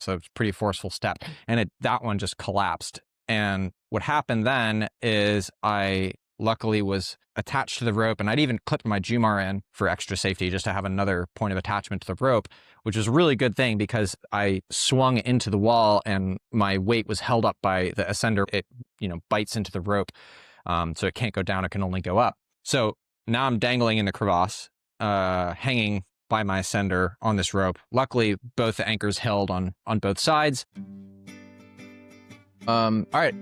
So it's a pretty forceful step. And that one just collapsed. And what happened then is I luckily was attached to the rope, and I'd even clipped my Jumar in for extra safety just to have another point of attachment to the rope, which was a really good thing because I swung into the wall and my weight was held up by the ascender. It, bites into the rope. So it can't go down, it can only go up. So now I'm dangling in the crevasse, hanging by my ascender on this rope. Luckily, both the anchors held on both sides. All right.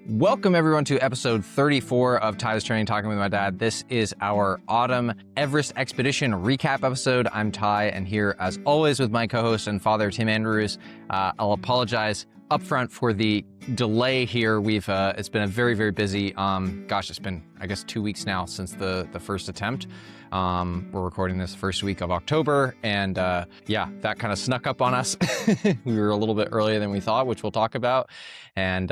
Welcome everyone to episode 34 of Ty's Training Talking with My Dad. This is our autumn Everest expedition recap episode. I'm Ty, and here as always with my co-host and father, Tim Andrews. I'll apologize upfront for the delay here. It's been a very, very busy, it's been, I guess, 2 weeks now since the first attempt. We're recording this first week of October, and that kind of snuck up on us. We were a little bit earlier than we thought, which we'll talk about. And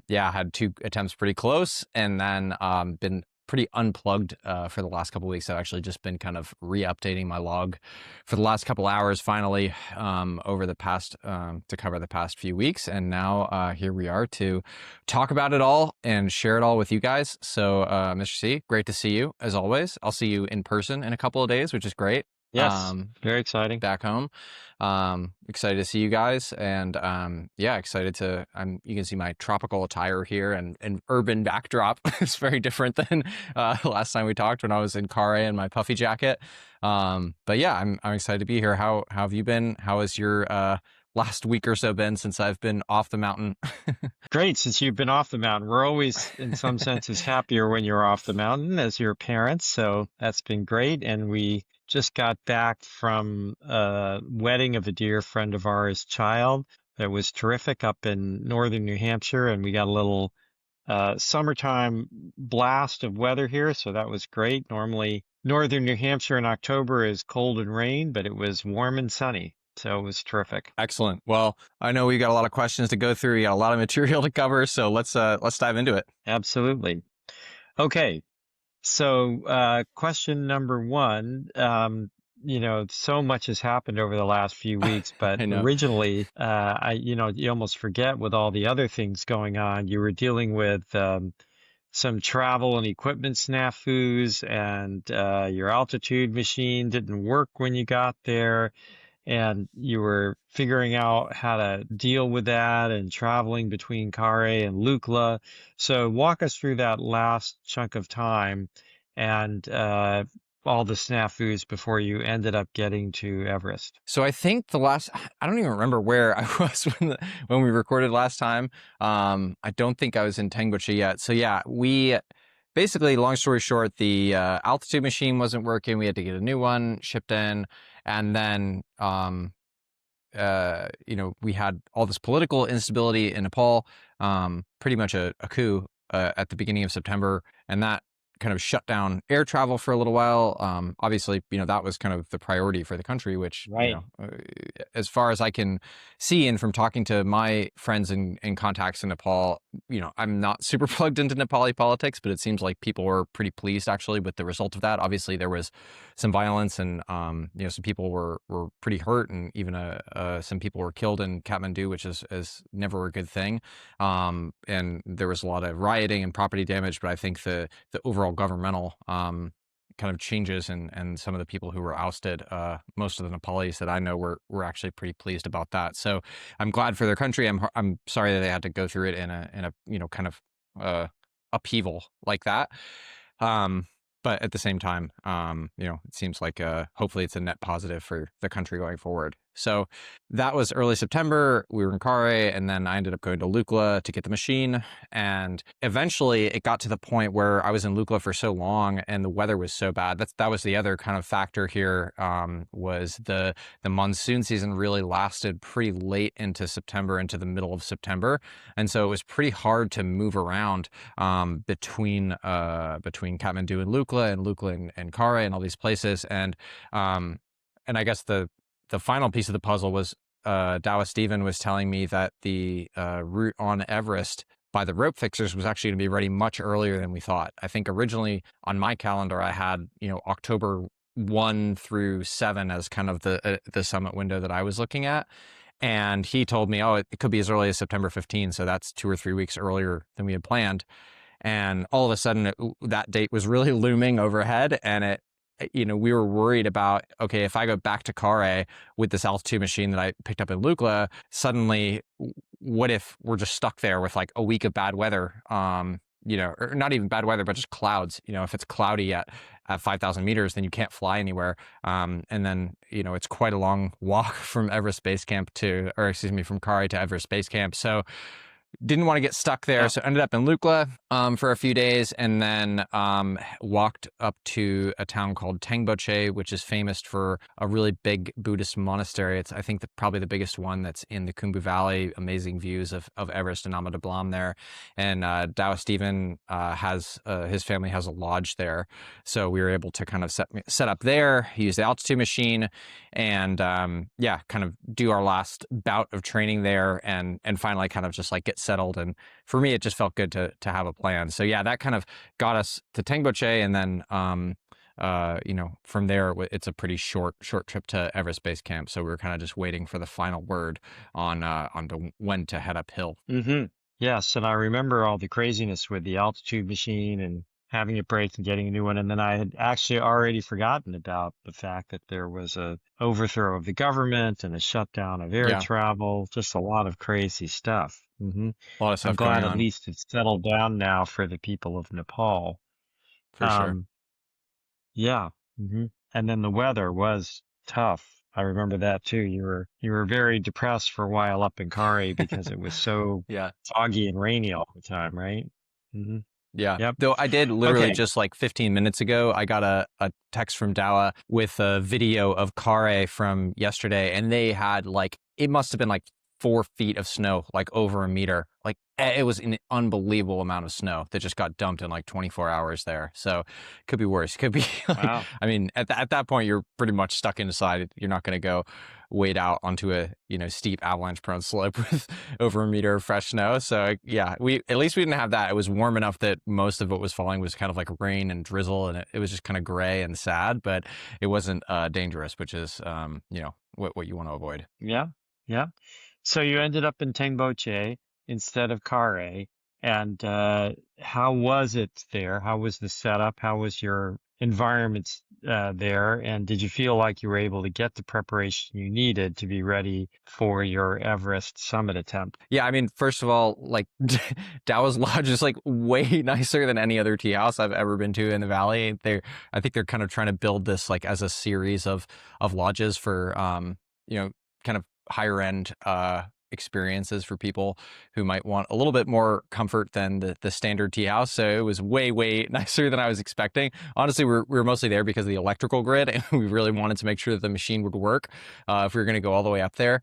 had 2 attempts pretty close, and then been pretty unplugged for the last couple of weeks. I've actually just been kind of re-updating my log for the last couple hours finally over the past, to cover the past few weeks. And now here we are to talk about it all and share it all with you guys. So Mr. C, great to see you as always. I'll see you in person in a couple of days, which is great. Yes, very exciting. Back home. Excited to see you guys, and excited to, you can see my tropical attire here and urban backdrop. It's very different than last time we talked when I was in Kare and my puffy jacket. I'm excited to be here. How have you been? How has your last week or so been since I've been off the mountain? Great, since you've been off the mountain. We're always, in some senses, happier when you're off the mountain as your parents, so that's been great. And we just got back from a wedding of a dear friend of ours' child. It was terrific up in northern New Hampshire, and we got a little summertime blast of weather here, so that was great. Normally, northern New Hampshire in October is cold and rain, but it was warm and sunny. So it was terrific. Excellent. Well, I know we got a lot of questions to go through. We got a lot of material to cover, so let's dive into it. Absolutely. Okay. So question number one, so much has happened over the last few weeks, but originally, you almost forget with all the other things going on. You were dealing with some travel and equipment snafus, and your altitude machine didn't work when you got there. And you were figuring out how to deal with that and traveling between Kare and Lukla. So walk us through that last chunk of time and all the snafus before you ended up getting to Everest. So I think I don't even remember where I was when we recorded last time. I don't think I was in Tangboche yet. So yeah, we basically, long story short, the altitude machine wasn't working. We had to get a new one shipped in. And then, we had all this political instability in Nepal, pretty much a coup at the beginning of September, and that kind of shut down air travel for a little while. Obviously, that was kind of the priority for the country, which, right. As far as I can see, and from talking to my friends and contacts in Nepal, I'm not super plugged into Nepali politics, but it seems like people were pretty pleased actually with the result of that. Obviously, there was some violence, and some people were pretty hurt, and even some people were killed in Kathmandu, which is never a good thing. And there was a lot of rioting and property damage, but I think the overall governmental kind of changes and some of the people who were ousted, most of the Nepalis that I know were actually pretty pleased about that. So I'm glad for their country. I'm sorry that they had to go through it in a kind of upheaval like that. But at the same time, it seems like hopefully it's a net positive for the country going forward. So that was early September. We were in Kare, and then I ended up going to Lukla to get the machine. And eventually it got to the point where I was in Lukla for so long and the weather was so bad. That was the other kind of factor here, was the monsoon season really lasted pretty late into September, into the middle of September. And so it was pretty hard to move around between Kathmandu and Lukla and Kare and all these places. And I guess the final piece of the puzzle was Dawa Stephen was telling me that the route on Everest by the rope fixers was actually going to be ready much earlier than we thought. I think originally on my calendar I had October 1 through 7 as kind of the summit window that I was looking at. And he told me, oh, it could be as early as September 15th. So that's 2 or 3 weeks earlier than we had planned. And all of a sudden, that date was really looming overhead. And we were worried about, okay, if I go back to Kare with this altitude machine that I picked up in Lukla, suddenly, what if we're just stuck there with like a week of bad weather? Or not even bad weather, but just clouds. If it's cloudy at 5,000 meters, then you can't fly anywhere. And then, it's quite a long walk from Everest Base Camp from Kare to Everest Base Camp. So didn't want to get stuck there, Yeah. so ended up in Lukla for a few days, and then walked up to a town called Tangboche, which is famous for a really big Buddhist monastery. It's, I think, probably the biggest one that's in the Khumbu Valley. Amazing views of Everest and Ama Dablam there. And Dao Stephen has his family has a lodge there, so we were able to kind of set up there, use the altitude machine, and kind of do our last bout of training there, and finally kind of just like get settled. And for me, it just felt good to have a plan. So yeah, that kind of got us to Tangboche, and then from there it's a pretty short trip to Everest Base Camp. So we were kind of just waiting for the final word on when to head uphill. Mm-hmm. Yes, and I remember all the craziness with the altitude machine and having it break and getting a new one. And then I had actually already forgotten about the fact that there was a overthrow of the government and a shutdown of air Yeah, travel, just a lot of crazy stuff. a lot of I'm stuff going glad at on least it's settled down now for the people of Nepal. for sure. Um, yeah. And then the weather was tough. I remember that too. You were very depressed for a while up in Kari because it was so Yeah. foggy and rainy all the time, right? hmm Yeah. Yep. Though I did literally Okay. just like 15 minutes ago, I got a text from Dawa with a video of Kare from yesterday, and they had like, it must have been like 4 feet of snow, like over a meter. Like it was an unbelievable amount of snow that just got dumped in like 24 hours there. So could be worse. Could be like, Wow. I mean, at that point, you're pretty much stuck inside. You're not going to go wade out onto a steep avalanche prone slope with over a meter of fresh snow. So yeah, we at least we didn't have that. It was warm enough that most of what was falling was kind of like rain and drizzle, and it was just kind of gray and sad, but it wasn't dangerous, which is what you want to avoid. Yeah. Yeah. So you ended up in Tengboche instead of Kare. And how was it there? How was the setup? How was your environment there? And did you feel like you were able to get the preparation you needed to be ready for your Everest summit attempt? Yeah, I mean, first of all, like Dao's Lodge is like way nicer than any other tea house I've ever been to in the valley. I think they're kind of trying to build this like as a series of lodges for kind of higher end experiences for people who might want a little bit more comfort than the standard tea house. So it was way nicer than I was expecting. Honestly, we were mostly there because of the electrical grid, and we really wanted to make sure that the machine would work if we were going to go all the way up there.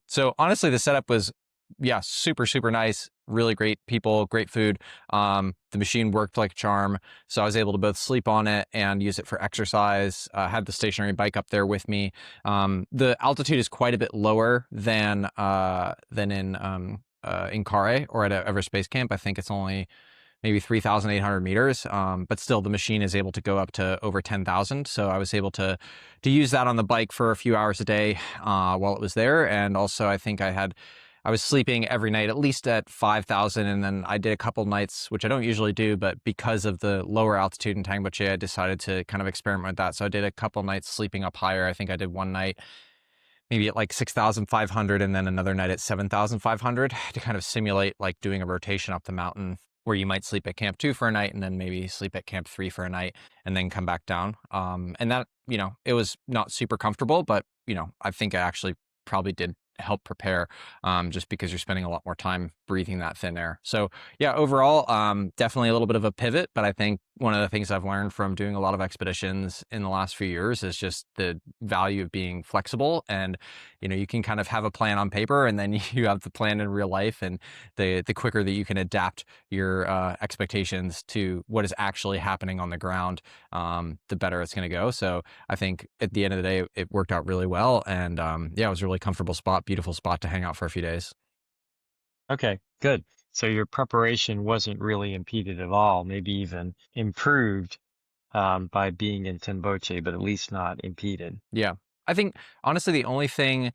So honestly, the setup was, yeah, super nice. Really great people, great food. The machine worked like a charm, so I was able to both sleep on it and use it for exercise. Had the stationary bike up there with me. The altitude is quite a bit lower than in Kare or at Everest Base Camp. I think it's only maybe 3,800 meters. But still, the machine is able to go up to over 10,000. So I was able to use that on the bike for a few hours a day while it was there. And also, I was sleeping every night at least at 5,000, and then I did a couple nights, which I don't usually do, but because of the lower altitude in Tangboche, I decided to kind of experiment with that. So I did a couple nights sleeping up higher. I think I did one night maybe at like 6,500, and then another night at 7,500 to kind of simulate like doing a rotation up the mountain where you might sleep at camp 2 for a night and then maybe sleep at camp 3 for a night and then come back down. And that, it was not super comfortable, but, I think I actually probably did help prepare just because you're spending a lot more time breathing that thin air. So yeah, overall, definitely a little bit of a pivot, but I think one of the things I've learned from doing a lot of expeditions in the last few years is just the value of being flexible. And, you can kind of have a plan on paper, and then you have the plan in real life. And the quicker that you can adapt your expectations to what is actually happening on the ground, the better it's going to go. So I think at the end of the day, it worked out really well. And yeah, it was a really comfortable spot, beautiful spot to hang out for a few days. Okay, good. So your preparation wasn't really impeded at all, maybe even improved by being in Tenboche, but at least not impeded. Yeah. I think honestly, the only thing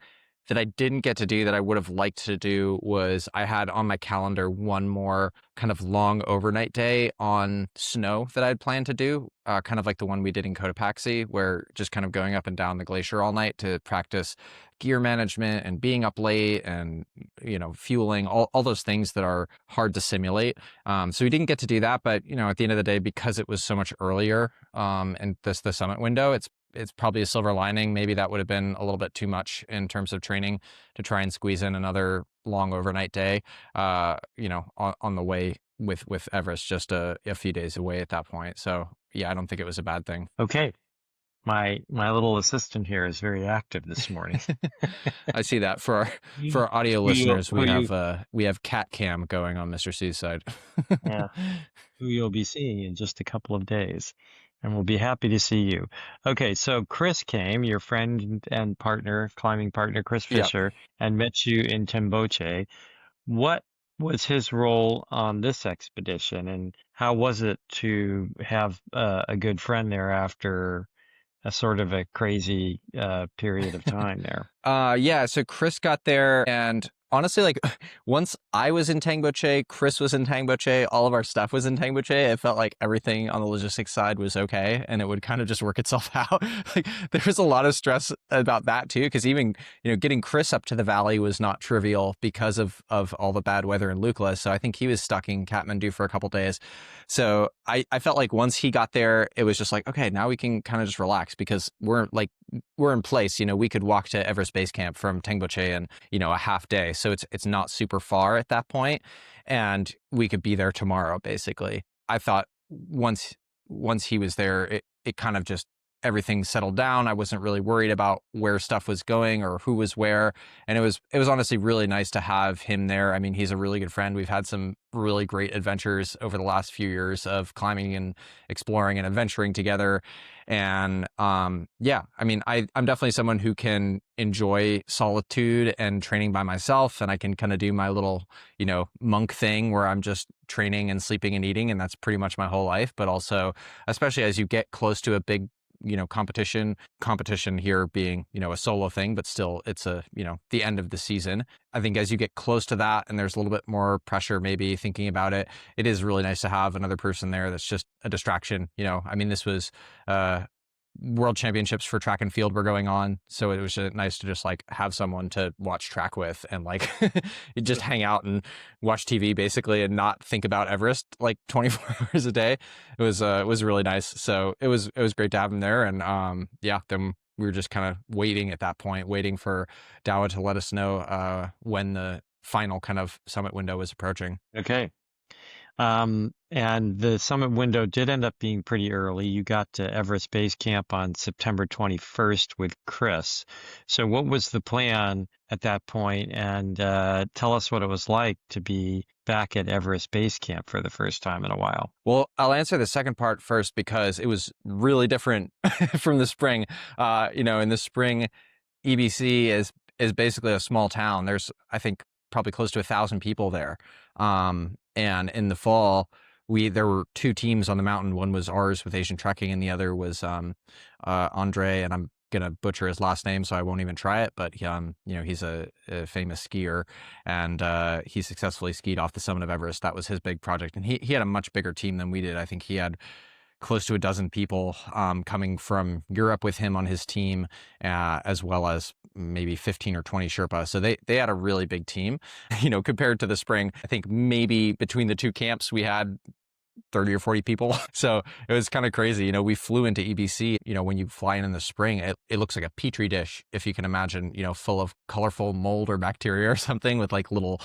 that I didn't get to do that I would have liked to do was I had on my calendar one more kind of long overnight day on snow that I'd planned to do, kind of like the one we did in Cotopaxi, where just kind of going up and down the glacier all night to practice gear management and being up late and, fueling, all those things that are hard to simulate. So we didn't get to do that, but, at the end of the day, because it was so much earlier, and the summit window, it's probably a silver lining. Maybe that would have been a little bit too much in terms of training to try and squeeze in another long overnight day, on the way with Everest, just a few days away at that point. So yeah, I don't think it was a bad thing. Okay. My little assistant here is very active this morning. I see that for our audio listeners, we have cat cam going on Mr. C's side. Yeah, who you'll be seeing in just a couple of days, and we'll be happy to see you. Okay, so Chris came, your friend and partner, climbing partner, Chris Yep. Fisher, and met you in Tangboche. What was his role on this expedition, and how was it to have a good friend there after a sort of a crazy period of time there? Yeah, so Chris got there, and honestly, like, once I was in Tangboche, Chris was in Tangboche, all of our stuff was in Tangboche, it felt like everything on the logistics side was okay, and it would kind of just work itself out. Like, there was a lot of stress about that too, because even, getting Chris up to the valley was not trivial because of all the bad weather in Lukla, so I think he was stuck in Kathmandu for a couple days. So I felt like once he got there, it was just like, okay, now we can kind of just relax because we're in place. We could walk to Everest Base Camp from Tangboche in, a half day. So it's not super far at that point, and we could be there tomorrow, basically. I thought once he was there, it kind of just everything settled down. I wasn't really worried about where stuff was going or who was where. And it was honestly really nice to have him there. I mean, he's a really good friend. We've had some really great adventures over the last few years of climbing and exploring and adventuring together. And yeah, I mean, I'm definitely someone who can enjoy solitude and training by myself. And I can kind of do my little, monk thing where I'm just training and sleeping and eating. And that's pretty much my whole life. But also, especially as you get close to a big competition here being, a solo thing, but still it's the end of the season. I think as you get close to that and there's a little bit more pressure, maybe thinking about it, it is really nice to have another person there that's just a distraction. I mean, this was, world championships for track and field were going on. So it was nice to just like have someone to watch track with and like you just hang out and watch TV basically and not think about Everest like 24 hours a day. It was really nice. So it was great to have him there. And yeah, then we were just kind of waiting at that point, waiting for Dawa to let us know when the final kind of summit window was approaching. Okay. And the summit window did end up being pretty early. You got to Everest Base Camp on September 21st with Chris. So what was the plan at that point? And tell us what it was like to be back at Everest Base Camp for the first time in a while. Well, I'll answer the second part first because it was really different from the spring. In the spring, EBC is basically a small town. There's, I think, probably close to 1,000 people there. And in the fall, there were two teams on the mountain. One was ours with Asian Trekking, and the other was Andre. And I'm gonna butcher his last name, so I won't even try it. But he's a famous skier, and he successfully skied off the summit of Everest. That was his big project, and he had a much bigger team than we did. I think he had close to a dozen people coming from Europe with him on his team, as well as maybe 15 or 20 Sherpa. So they had a really big team, compared to the spring. I think maybe between the two camps, we had 30 or 40 people. So it was kind of crazy. We flew into EBC, when you fly in the spring, it looks like a petri dish, if you can imagine, full of colorful mold or bacteria or something with like little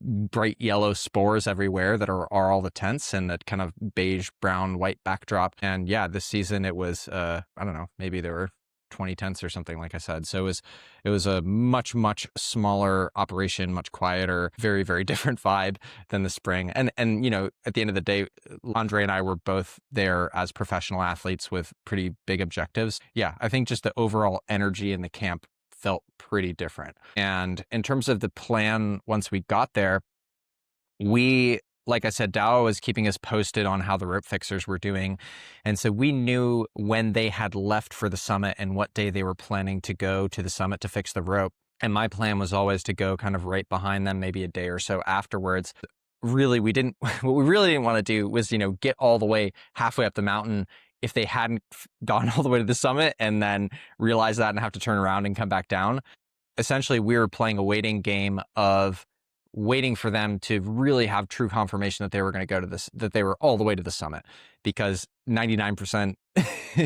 bright yellow spores everywhere that are all the tents, and that kind of beige, brown, white backdrop. And yeah, this season it was, I don't know, maybe there were 20 tents or something, like I said. So it was a much, much smaller operation, much quieter, very, very different vibe than the spring. And at the end of the day, Andre and I were both there as professional athletes with pretty big objectives. Yeah, I think just the overall energy in the camp felt pretty different. And in terms of the plan, once we got there, like I said, Dow was keeping us posted on how the rope fixers were doing. And so we knew when they had left for the summit and what day they were planning to go to the summit to fix the rope. And my plan was always to go kind of right behind them, maybe a day or so afterwards. Really, we didn't, what we really didn't want to do was, get all the way halfway up the mountain if they hadn't gone all the way to the summit and then realize that and have to turn around and come back down. Essentially, we were playing a waiting game of waiting for them to really have true confirmation that they were going to go to this, that they were all the way to the summit, because 99%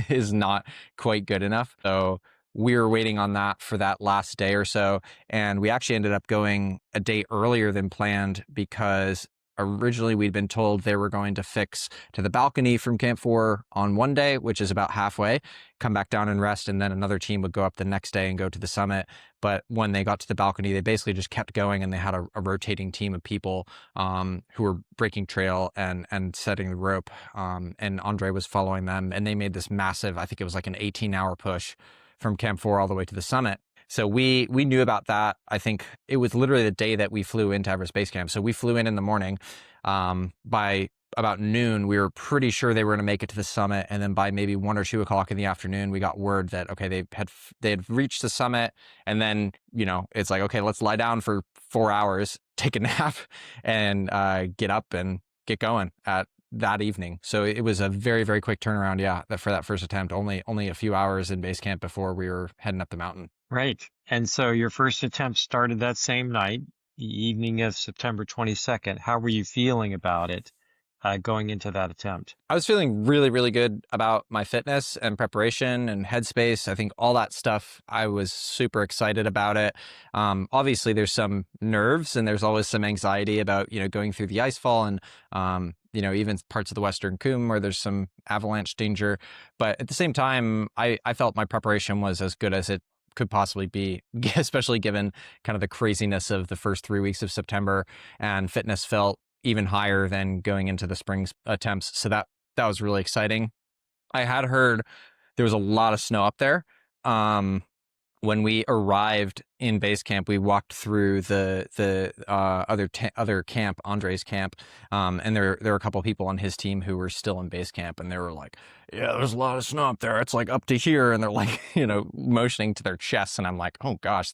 is not quite good enough. So we were waiting on that for that last day or so. And we actually ended up going a day earlier than planned because originally we'd been told they were going to fix to the balcony from Camp 4 on one day, which is about halfway, come back down and rest, and then another team would go up the next day and go to the summit. But when they got to the balcony, they basically just kept going, and they had a rotating team of people who were breaking trail and setting the rope. And Andre was following them, and they made this massive, I think it was like an 18-hour push from Camp 4 all the way to the summit. So we knew about that. I think it was literally the day that we flew into Everest Base Camp. So we flew in the morning. By about noon, we were pretty sure they were going to make it to the summit. And then by maybe 1 or 2 o'clock in the afternoon, we got word that, okay, they had reached the summit. And then, it's like, okay, let's lie down for 4 hours, take a nap, and get up and get going at that evening. So it was a very, very quick turnaround. Yeah, for that first attempt, only a few hours in base camp before we were heading up the mountain. Right. And so your first attempt started that same night, the evening of September 22nd. How were you feeling about it going into that attempt? I was feeling really, really good about my fitness and preparation and headspace. I think all that stuff, I was super excited about it. Obviously, there's some nerves and there's always some anxiety about, going through the ice fall and, even parts of the Western Cwm where there's some avalanche danger. But at the same time, I felt my preparation was as good as it could possibly be, especially given kind of the craziness of the first 3 weeks of September, and fitness felt even higher than going into the spring attempts. So that was really exciting. I had heard there was a lot of snow up there. When we arrived in base camp, we walked through the other camp, Andre's camp, and there were a couple of people on his team who were still in base camp, and they were like, "Yeah, there's a lot of snow up there. It's like up to here," and they're like, motioning to their chests, and I'm like, "Oh gosh,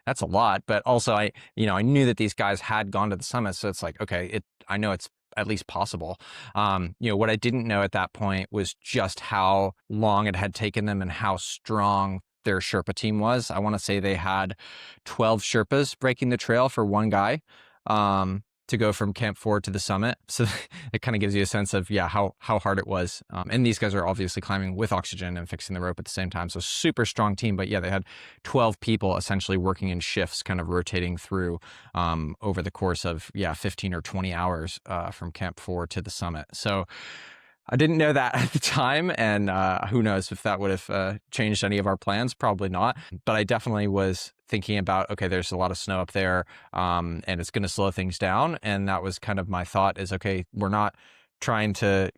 that's a lot." But also, I knew that these guys had gone to the summit, so it's like, okay, I know it's at least possible. What I didn't know at that point was just how long it had taken them and how strong their Sherpa team was. I want to say they had 12 Sherpas breaking the trail for one guy to go from Camp 4 to the summit. So it kind of gives you a sense of, how hard it was. And these guys are obviously climbing with oxygen and fixing the rope at the same time. So super strong team. But they had 12 people essentially working in shifts, kind of rotating through over the course of, 15 or 20 hours from Camp 4 to the summit. So I didn't know that at the time, and who knows if that would have changed any of our plans. Probably not. But I definitely was thinking about, okay, there's a lot of snow up there, and it's going to slow things down. And that was kind of my thought is, okay, we're not trying to,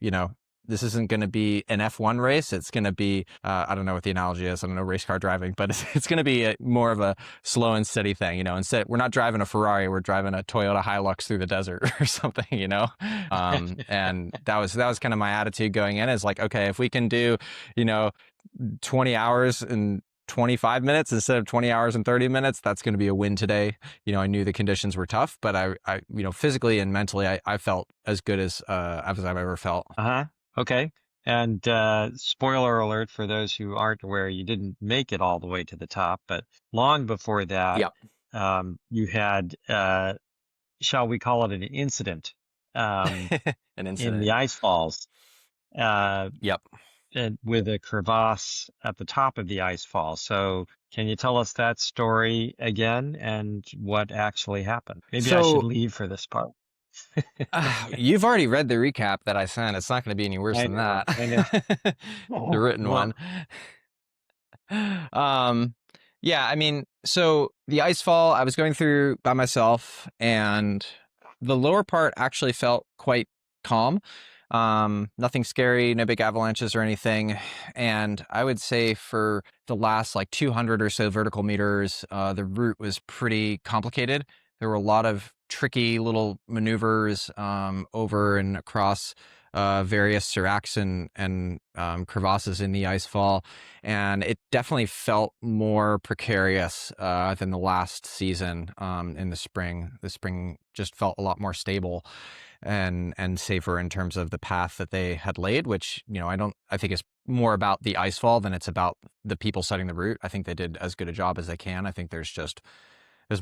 this isn't going to be an F1 race. It's going to be, I don't know what the analogy is. I don't know race car driving, but it's going to be more of a slow and steady thing. Instead, we're not driving a Ferrari. We're driving a Toyota Hilux through the desert or something, and that was kind of my attitude going in, is like, okay, if we can do, 20 hours and 25 minutes instead of 20 hours and 30 minutes, that's going to be a win today. I knew the conditions were tough, but I physically and mentally, I felt as good as I've ever felt. Uh-huh. Okay. And spoiler alert for those who aren't aware, you didn't make it all the way to the top, but long before that, Yep. You had, shall we call it an incident, An incident in the ice falls, Yep. and with a crevasse at the top of the ice fall. So can you tell us that story again and what actually happened? Maybe I should leave for this part. You've already read the recap that I sent. It's not going to be any worse I than know, that. I know. The written Well, one. I mean, so the ice fall I was going through by myself, and the lower part actually felt quite calm. Nothing scary, no big avalanches or anything. And I would say for the last like 200 or so vertical meters, the route was pretty complicated. There were a lot of tricky little maneuvers over and across various seracs and crevasses in the ice fall, and it definitely felt more precarious than the last season in the spring. The spring just felt a lot more stable and safer in terms of the path that they had laid, which, I think is more about the ice fall than it's about the people setting the route. I think they did as good a job as they can. I think there's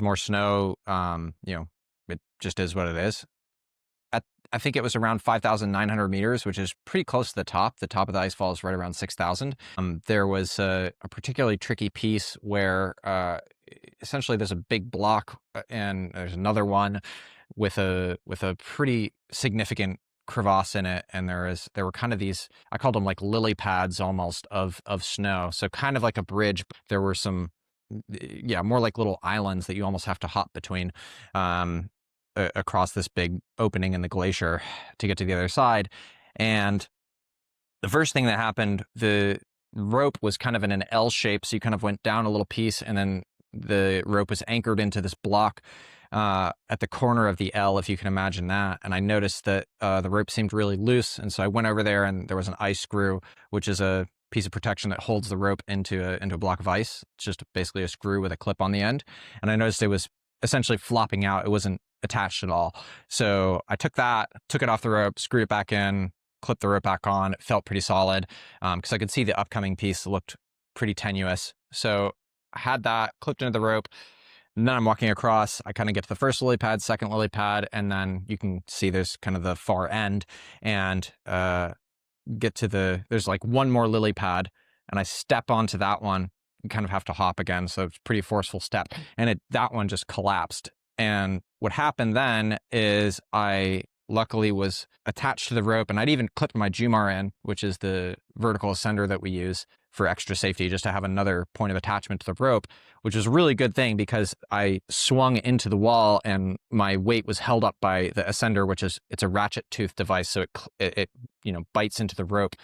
more snow. It just is what it is. I think it was around 5,900 meters, which is pretty close to the top. The top of the ice fall is right around 6,000. There was a particularly tricky piece where essentially there's a big block and there's another one with a pretty significant crevasse in it, and there were kind of these, I called them like lily pads almost of snow, so kind of like a bridge. There were some, yeah, more like little islands that you almost have to hop between across this big opening in the glacier to get to the other side. And the first thing that happened, the rope was kind of in an L shape, so you kind of went down a little piece, and then the rope was anchored into this block at the corner of the L, if you can imagine that. And I noticed that the rope seemed really loose, and so I went over there, and there was an ice screw, which is a piece of protection that holds the rope into a block of ice. It's just basically a screw with a clip on the end. And I noticed it was essentially flopping out. It wasn't attached at all. So I took it off the rope, screwed it back in, clipped the rope back on. It felt pretty solid because I could see the upcoming piece looked pretty tenuous. So I had that clipped into the rope, and then I'm walking across. I kind of get to the first lily pad, second lily pad, and then you can see there's kind of the far end, and there's like one more lily pad, and I step onto that one. You kind of have to hop again, so it's a pretty forceful step, and that one just collapsed. And what happened then is I luckily was attached to the rope, and I'd even clipped my Jumar in, which is the vertical ascender that we use for extra safety, just to have another point of attachment to the rope, which was a really good thing because I swung into the wall and my weight was held up by the ascender, it's a ratchet tooth device. So it bites into the rope.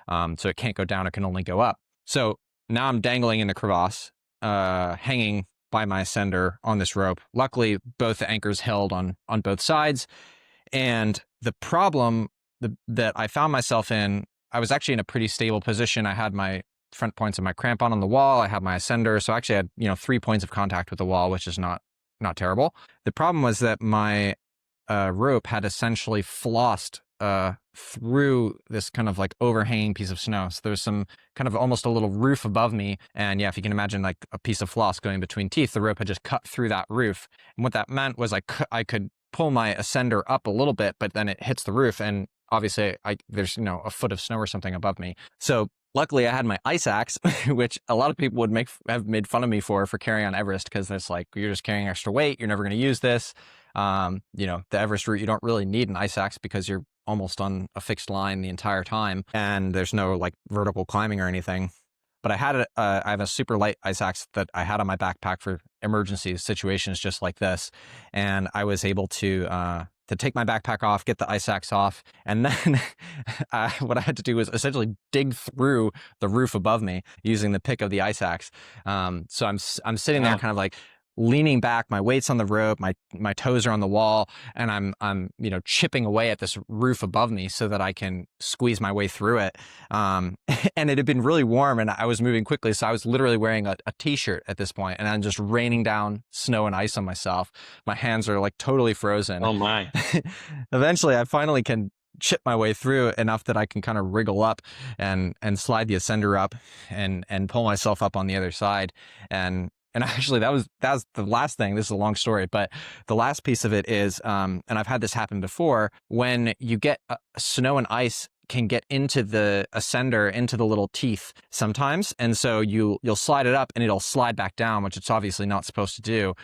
So it can't go down. It can only go up. So now I'm dangling in the crevasse, hanging by my ascender on this rope. Luckily, both the anchors held on both sides. And the problem that I found myself in, I was actually in a pretty stable position. I had my front points of my crampon on the wall. I had my ascender. So I actually had, 3 points of contact with the wall, which is not terrible. The problem was that my rope had essentially flossed through this kind of like overhanging piece of snow. So there's some kind of almost a little roof above me. And yeah, if you can imagine like a piece of floss going between teeth, the rope had just cut through that roof. And what that meant was I could pull my ascender up a little bit, but then it hits the roof. And obviously there's, a foot of snow or something above me. So luckily I had my ice axe, which a lot of people would have made fun of me for carrying on Everest, because it's like, you're just carrying extra weight. You're never going to use this. The Everest route, you don't really need an ice axe because you're almost on a fixed line the entire time, and there's no like vertical climbing or anything. But I have a super light ice axe that I had on my backpack for emergency situations just like this, and I was able to take my backpack off, get the ice axe off, and then what I had to do was essentially dig through the roof above me using the pick of the ice axe. So I'm sitting there kind of like leaning back, my weight's on the rope, my toes are on the wall, and I'm chipping away at this roof above me so that I can squeeze my way through it. And it had been really warm, and I was moving quickly, so I was literally wearing a t-shirt at this point, and I'm just raining down snow and ice on myself. My hands are like totally frozen. Oh my. Eventually I finally can chip my way through enough that I can kind of wriggle up and slide the ascender up and pull myself up on the other side. And actually, that was the last thing. This is a long story, but the last piece of it is, and I've had this happen before, when you get snow and ice can get into the ascender, into the little teeth sometimes. And so you'll slide it up and it'll slide back down, which it's obviously not supposed to do,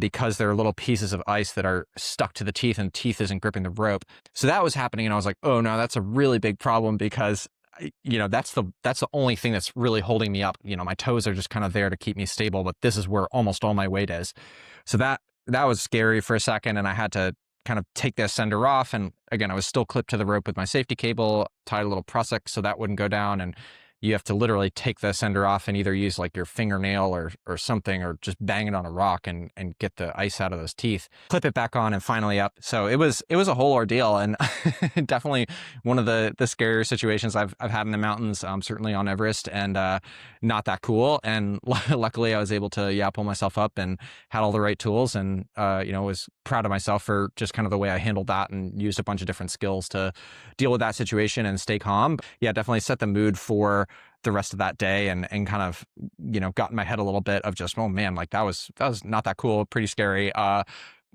because there are little pieces of ice that are stuck to the teeth and the teeth isn't gripping the rope. So that was happening. And I was like, oh no, that's a really big problem, because that's the only thing that's really holding me up. My toes are just kind of there to keep me stable, but this is where almost all my weight is. So that was scary for a second, and I had to kind of take the ascender off. And again, I was still clipped to the rope with my safety cable, tied a little prusik so that wouldn't go down, and you have to literally take the sender off and either use like your fingernail or something, or just bang it on a rock and get the ice out of those teeth, clip it back on, and finally up. So it was a whole ordeal, and definitely one of the scarier situations I've had in the mountains, certainly on Everest, and not that cool. And luckily I was able to pull myself up and had all the right tools, and was proud of myself for just kind of the way I handled that and used a bunch of different skills to deal with that situation and stay calm. Yeah, definitely set the mood for the rest of that day, and kind of got in my head a little bit of just, oh man, like that was not that cool, pretty scary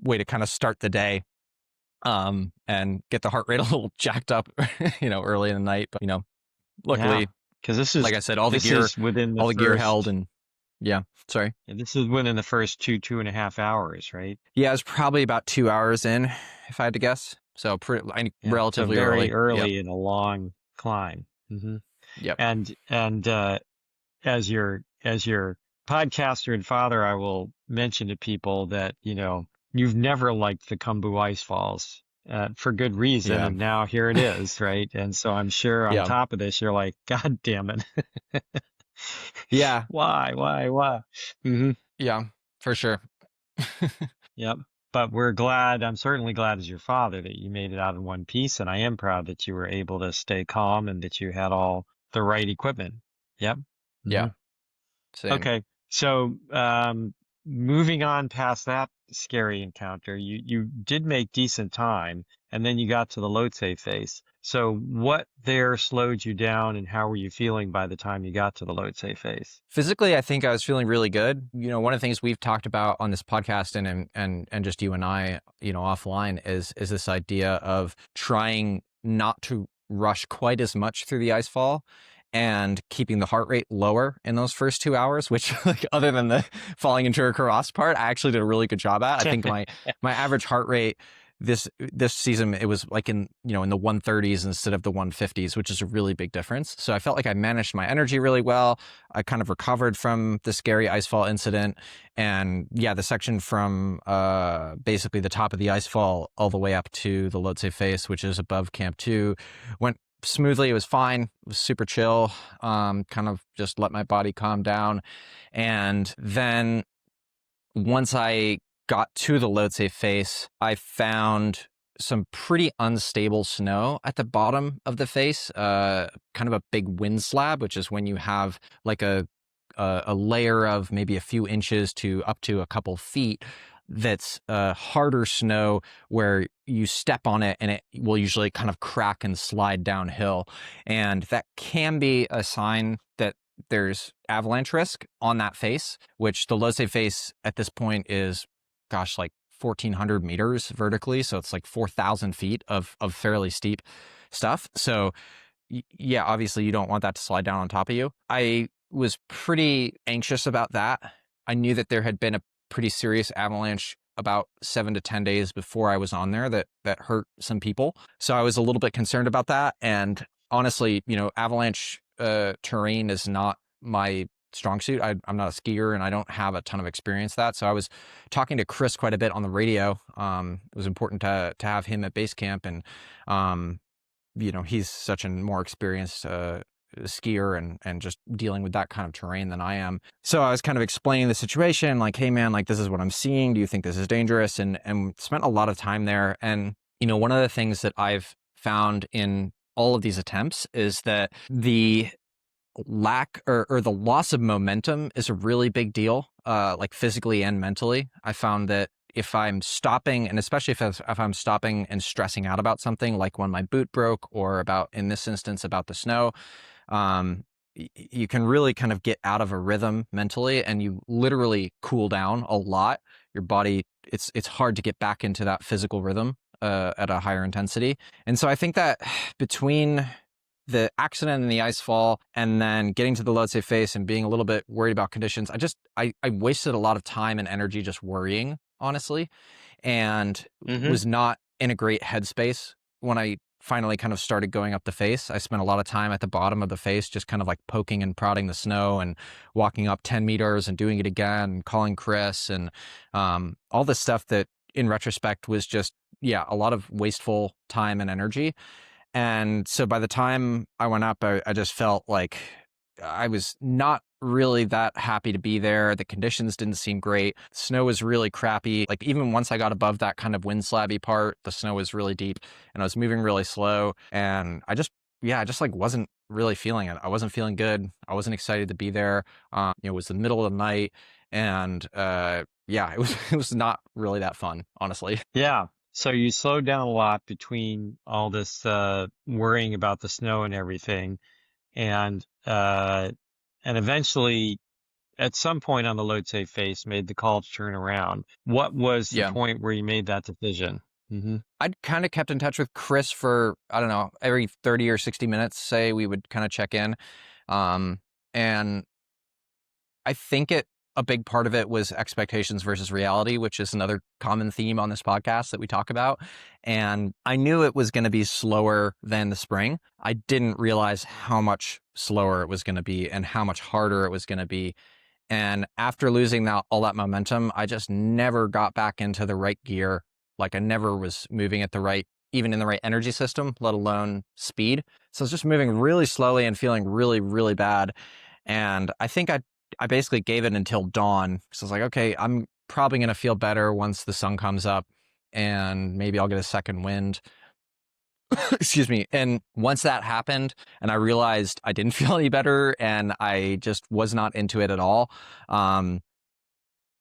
way to kind of start the day, and get the heart rate a little jacked up early in the night. But Yeah, luckily, because like I said, this is within the all the gear held, first. and yeah, sorry. This is within the first 2.5 hours, right? Yeah, it was probably about 2 hours in, if I had to guess. So Yeah, so relatively very early. Yep. early in a long climb. Yep. And as your podcaster and father, I will mention to people that you've never liked the Khumbu ice falls, for good reason, Yeah. and now here it is, right? And so I'm sure on Yeah. top of this, you're like, God damn it. Yeah. Why? Hmm. Yeah. For sure. Yep. But I'm certainly glad as your father that you made it out in one piece, and I am proud that you were able to stay calm and that you had all the right equipment. Yep. Yeah. Hmm. Same. Okay. So, moving on past that scary encounter, you did make decent time, and then you got to the Lhotse face. So what there slowed you down, and how were you feeling by the time you got to the Lhotse face? Physically, I think I was feeling really good. One of the things we've talked about on this podcast, and just you and I, offline, is this idea of trying not to rush quite as much through the ice fall, and keeping the heart rate lower in those first 2 hours, which, like, other than the falling into a crevasse part, I actually did a really good job at. I think my average heart rate this season, it was like in the 130s instead of the 150s, which is a really big difference. So I felt like I managed my energy really well. I kind of recovered from the scary icefall incident, and yeah, the section from basically the top of the icefall all the way up to the Lhotse face, which is above Camp 2, went smoothly. It was fine. It was super chill. Kind of just let my body calm down, and then once I got to the Lhotse face, I found some pretty unstable snow at the bottom of the face, kind of a big wind slab, which is when you have like a layer of maybe a few inches to up to a couple feet that's harder snow, where you step on it and it will usually kind of crack and slide downhill. And that can be a sign that there's avalanche risk on that face, which the Lhotse face at this point is, gosh, like 1,400 meters vertically. So it's like 4,000 feet of fairly steep stuff. So yeah, obviously you don't want that to slide down on top of you. I was pretty anxious about that. I knew that there had been a pretty serious avalanche about 7 to 10 days before I was on there that hurt some people. So I was a little bit concerned about that. And honestly, avalanche terrain is not my strong suit. I'm not a skier, and I don't have a ton of experience with that. So I was talking to Chris quite a bit on the radio. It was important to have him at base camp, and he's such a more experienced skier and just dealing with that kind of terrain than I am. So I was kind of explaining the situation, like, hey man, like, this is what I'm seeing. Do you think this is dangerous? And spent a lot of time there. And one of the things that I've found in all of these attempts is that the lack or the loss of momentum is a really big deal, like physically and mentally. I found that if I'm stopping, and especially if I'm stopping and stressing out about something, like when my boot broke, or about, in this instance, about the snow, you can really kind of get out of a rhythm mentally, and you literally cool down a lot. Your body, it's hard to get back into that physical rhythm at a higher intensity. And so I think that between the accident and the ice fall, and then getting to the Lhotse face and being a little bit worried about conditions, I wasted a lot of time and energy just worrying, honestly, and Hmm. was not in a great headspace when I finally kind of started going up the face. I spent a lot of time at the bottom of the face, just kind of like poking and prodding the snow and walking up 10 meters and doing it again and calling Chris, and all this stuff that in retrospect was just, yeah, a lot of wasteful time and energy. And so by the time I went up, I just felt like I was not really that happy to be there. The conditions didn't seem great. Snow was really crappy. Like even once I got above that kind of wind slabby part, the snow was really deep and I was moving really slow. And I just like wasn't really feeling it. I wasn't feeling good. I wasn't excited to be there. It was the middle of the night and it was it was not really that fun, honestly. Yeah. So you slowed down a lot between all this worrying about the snow and everything, and eventually, at some point on the load safe phase, made the call to turn around. What was the Yeah. point where you made that decision? I'd kind of kept in touch with Chris for, I don't know, every 30 or 60 minutes, say we would kind of check in. Um, and I think a big part of it was expectations versus reality, which is another common theme on this podcast that we talk about. And I knew it was going to be slower than the spring. I didn't realize how much slower it was going to be and how much harder it was going to be. And after losing all that momentum, I just never got back into the right gear. Like I never was moving at even in the right energy system, let alone speed. So I was just moving really slowly and feeling really, really bad. And I think I basically gave it until dawn. So I was like, okay, I'm probably going to feel better once the sun comes up and maybe I'll get a second wind. Excuse me. And once that happened and I realized I didn't feel any better and I just was not into it at all, um,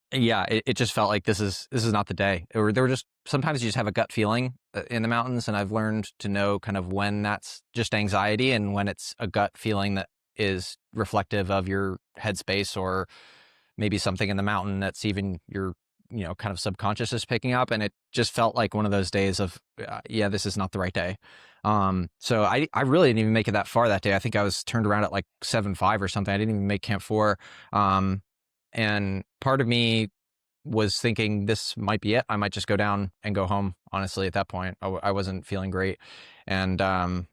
it just felt like this is not the day. Or there were just sometimes you just have a gut feeling in the mountains, and I've learned to know kind of when that's just anxiety and when it's a gut feeling that is reflective of your headspace or maybe something in the mountain that's even your kind of subconscious is picking up. And it just felt like one of those days of this is not the right day. So I really didn't even make it that far that day. I think I was turned around at like 7:05 or something. I didn't even make Camp 4. And part of me was thinking this might be it. I might just go down and go home. Honestly, at that point, I wasn't feeling great. And I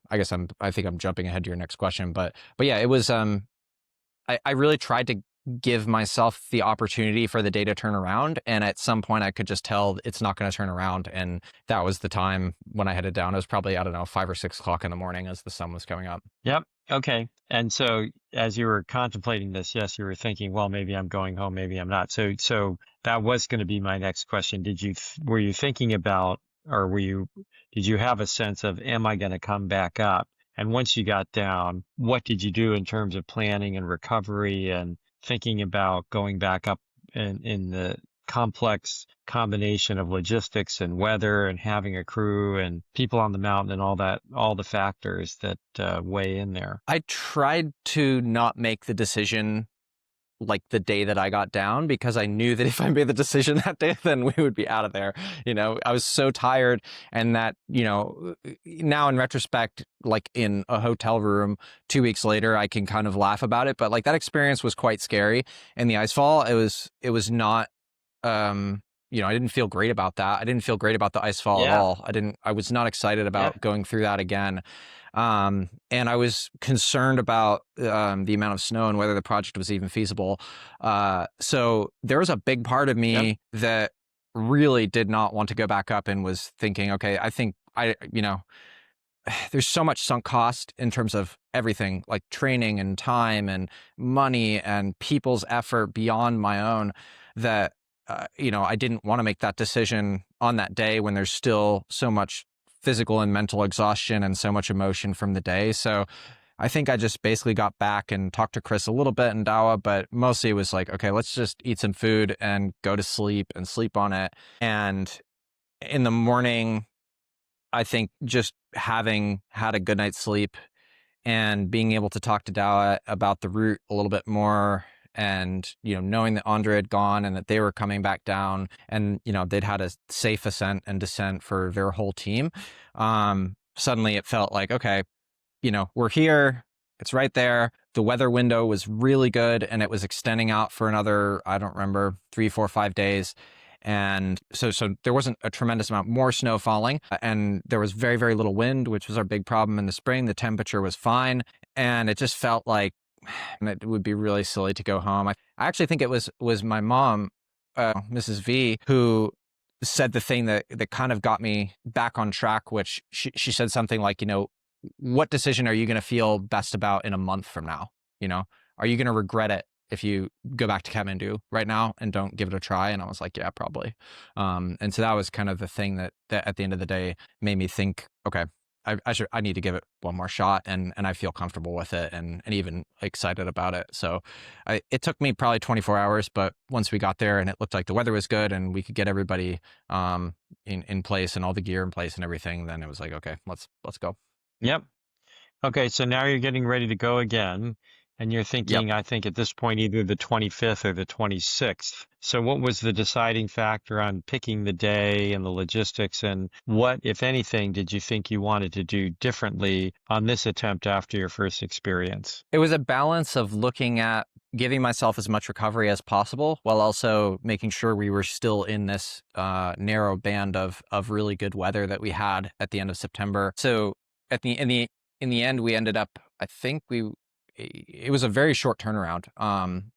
think I'm jumping ahead to your next question, but yeah, it was. I really tried to give myself the opportunity for the day to turn around, and at some point, I could just tell it's not going to turn around. And that was the time when I headed down. It was probably, I don't know, 5 or 6 o'clock in the morning as the sun was coming up. Yep. Okay. And so as you were contemplating this, yes, you were thinking, well, maybe I'm going home, maybe I'm not. So that was going to be my next question. Were you thinking about, or did you have a sense of, am I going to come back up? And once you got down, what did you do in terms of planning and recovery and thinking about going back up in the complex combination of logistics and weather and having a crew and people on the mountain and all the factors that weigh in there? I tried to not make the decision like the day that I got down, because I knew that if I made the decision that day, then we would be out of there. I was so tired, and that, now in retrospect, like in a hotel room 2 weeks later, I can kind of laugh about it. But like that experience was quite scary. And the ice fall, it was not, I didn't feel great about that. I didn't feel great about the ice fall at Yeah. all. I was not excited Yep. about going through that again. And I was concerned about the amount of snow and whether the project was even feasible. So there was a big part of Yep. me that really did not want to go back up and was thinking, okay, I think there's so much sunk cost in terms of everything, like training and time and money and people's effort beyond my own, that I didn't want to make that decision on that day when there's still so much physical and mental exhaustion and so much emotion from the day. So I think I just basically got back and talked to Chris a little bit in Dawa, but mostly it was like, okay, let's just eat some food and go to sleep and sleep on it. And in the morning, I think just having had a good night's sleep and being able to talk to Dawa about the route a little bit more, and knowing that Andre had gone and that they were coming back down, and they'd had a safe ascent and descent for their whole team, suddenly it felt like, okay, we're here, it's right there. The weather window was really good, and it was extending out for another, I don't remember, 3, 4, 5 days. And so there wasn't a tremendous amount more snow falling, and there was very, very little wind, which was our big problem in the spring. The temperature was fine, and it just felt like it would be really silly to go home. I actually think it was my mom, Mrs. V, who said the thing that kind of got me back on track, which she said something like, what decision are you going to feel best about in a month from now? You know, are you going to regret it if you go back to Kathmandu right now and don't give it a try? And I was like, yeah, probably. And so that was kind of the thing that at the end of the day made me think, okay, I need to give it one more shot, and I feel comfortable with it, and even excited about it. So it took me probably 24 hours, but once we got there and it looked like the weather was good and we could get everybody in place and all the gear in place and everything, then it was like, okay, let's go. Yep. Okay, so now you're getting ready to go again, and you're Yep. thinking, I think at this point, either the 25th or the 26th. So what was the deciding factor on picking the day and the logistics, and what, if anything, did you think you wanted to do differently on this attempt after your first experience? It was a balance of looking at giving myself as much recovery as possible while also making sure we were still in this narrow band of really good weather that we had at the end of September. So at the in the end, we ended up, I think it was a very short turnaround,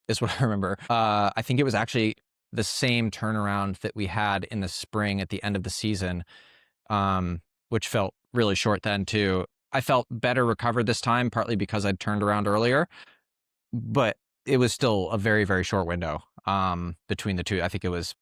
is what I remember. I think it was actually the same turnaround that we had in the spring at the end of the season, which felt really short then too. I felt better recovered this time, partly because I'd turned around earlier, but it was still a very, very short window between the two. I think it was,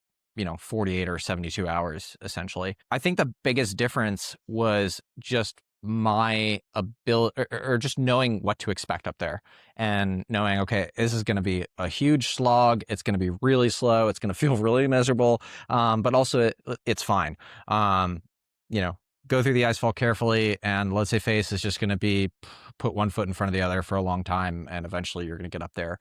48 or 72 hours, essentially. I think the biggest difference was just my ability, or just knowing what to expect up there, and knowing, okay, this is going to be a huge slog. It's going to be really slow. It's going to feel really miserable. But also it's fine. You know, go through the icefall carefully, and let's say face is just going to be put one foot in front of the other for a long time, and eventually you're going to get up there.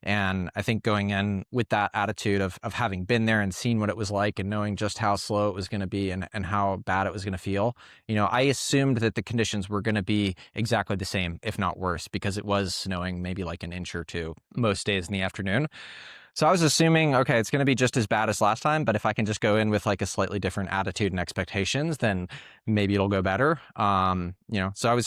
And I think going in with that attitude of having been there and seen what it was like, and knowing just how slow it was going to be, and how bad it was going to feel, I assumed that the conditions were going to be exactly the same, if not worse, because it was snowing maybe like an inch or two most days in the afternoon. So I was assuming, okay, it's going to be just as bad as last time, but if I can just go in with like a slightly different attitude and expectations, then maybe it'll go better. So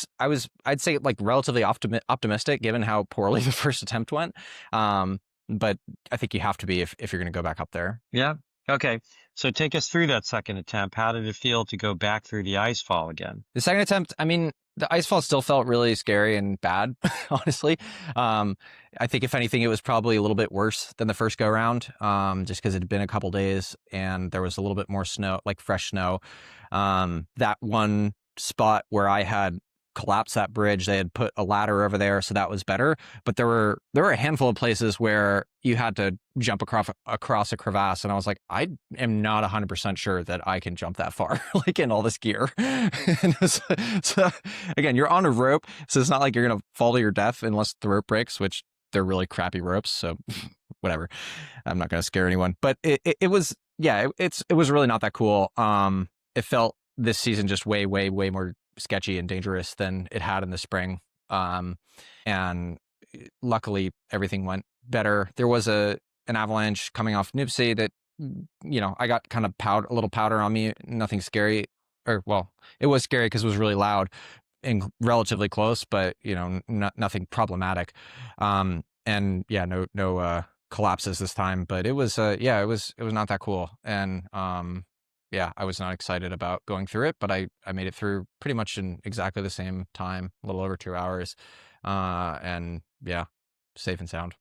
I'd say like relatively optimistic given how poorly the first attempt went. But I think you have to be if you're going to go back up there. Yeah. Okay. So take us through that second attempt. How did it feel to go back through the ice fall again? The second attempt, I mean, the icefall still felt really scary and bad, honestly. I think if anything, it was probably a little bit worse than the first go round, just because it had been a couple days and there was a little bit more snow, like fresh snow. That one spot where I had collapsed that bridge, they had put a ladder over there, so that was better. But there were a handful of places where you had to jump across a crevasse, and I was like, I am not 100% sure that I can jump that far, like in all this gear. So again, you're on a rope, so it's not like you're gonna fall to your death unless the rope breaks, which they're really crappy ropes. So whatever, I'm not gonna scare anyone. But it was, yeah, it was really not that cool. It felt this season just way more sketchy and dangerous than it had in the spring. And luckily everything went better. There was an avalanche coming off Nipsey that, I got kind of a little powder on me, nothing scary, or well, it was scary because it was really loud and relatively close, but nothing problematic. And yeah, no collapses this time, but it was it was not that cool. And yeah, I was not excited about going through it, but I made it through pretty much in exactly the same time, a little over 2 hours. And yeah, safe and sound.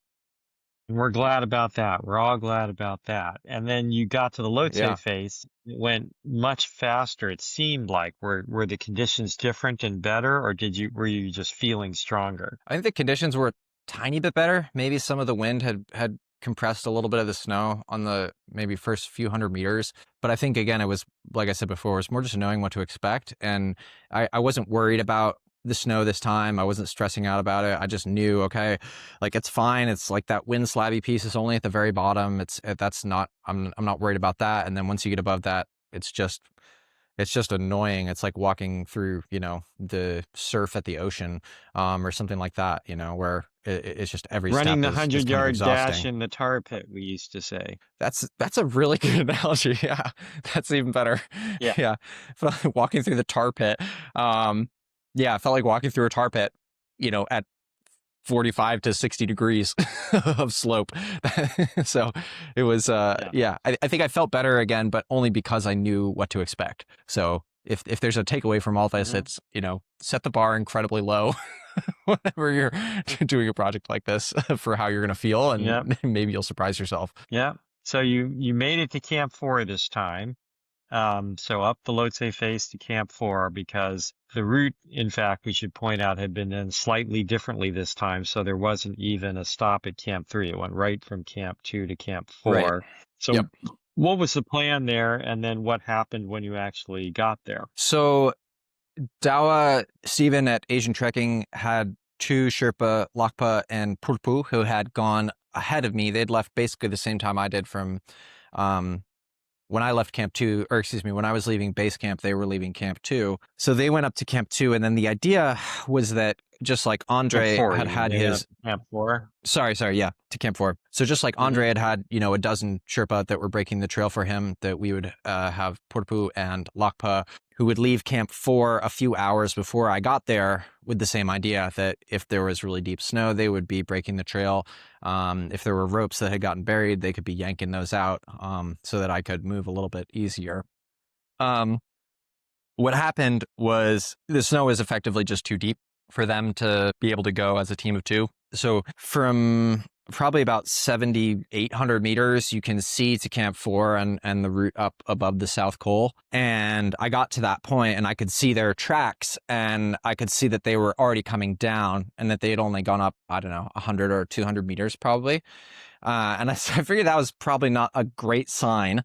And we're glad about that. We're all glad about that. And then you got to the Lhotse Yeah. face. It went much faster. It seemed like were the conditions different and better, or were you just feeling stronger? I think the conditions were a tiny bit better. Maybe some of the wind had compressed a little bit of the snow on the maybe first few hundred meters. But I think, again, it was, like I said before, it was more just knowing what to expect. And I wasn't worried about the snow this time. I wasn't stressing out about it. I just knew, okay, like it's fine. It's like that wind slabby piece is only at the very bottom. I'm not worried about that. And then once you get above that, it's just annoying. It's like walking through, the surf at the ocean, or something like that, where it's just every Running step the is just kind of 100-yard dash exhausting. in the tar pit, we used to say. That's a really good analogy. Yeah, that's even better. Yeah. Yeah, walking through the tar pit. Yeah, I felt like walking through a tar pit, at 45 to 60 degrees of slope. So it was, Yeah. I think I felt better again, but only because I knew what to expect. So if there's a takeaway from all this, Hmm. it's, set the bar incredibly low whenever you're doing a project like this for how you're going to feel, Yep. and maybe you'll surprise yourself. Yep. So you made it to Camp 4 this time. So up the Lhotse face to Camp 4 because the route, in fact, we should point out, had been done slightly differently this time. So there wasn't even a stop at Camp 3. It went right from Camp 2 to Camp Right. 4. Yep. So what was the plan there? And then what happened when you actually got there? So Dawa, Stephen at Asian Trekking had two Sherpa, Lakpa, and Purpu who had gone ahead of me. They'd left basically the same time I did from um, when I left Camp 2, or excuse me, when I was leaving base camp, they were leaving Camp 2. So they went up to Camp 2, and then the idea was that just like Camp Andre 4, had you mean? had They got his Camp 4? sorry, yeah, to Camp 4. So just like Hmm. Andre had a dozen Sherpa that were breaking the trail for him, that we would have Purpu and Lakpa who would leave Camp 4 a few hours before I got there with the same idea that if there was really deep snow, they would be breaking the trail. If there were ropes that had gotten buried, they could be yanking those out so that I could move a little bit easier. Um, what happened was the snow was effectively just too deep for them to be able to go as a team of two. So from probably about 7,800 meters, you can see to Camp 4 and the route up above the South Col. And I got to that point and I could see their tracks, and I could see that they were already coming down and that they had only gone up, I don't know, 100 or 200 meters probably. And I figured that was probably not a great sign,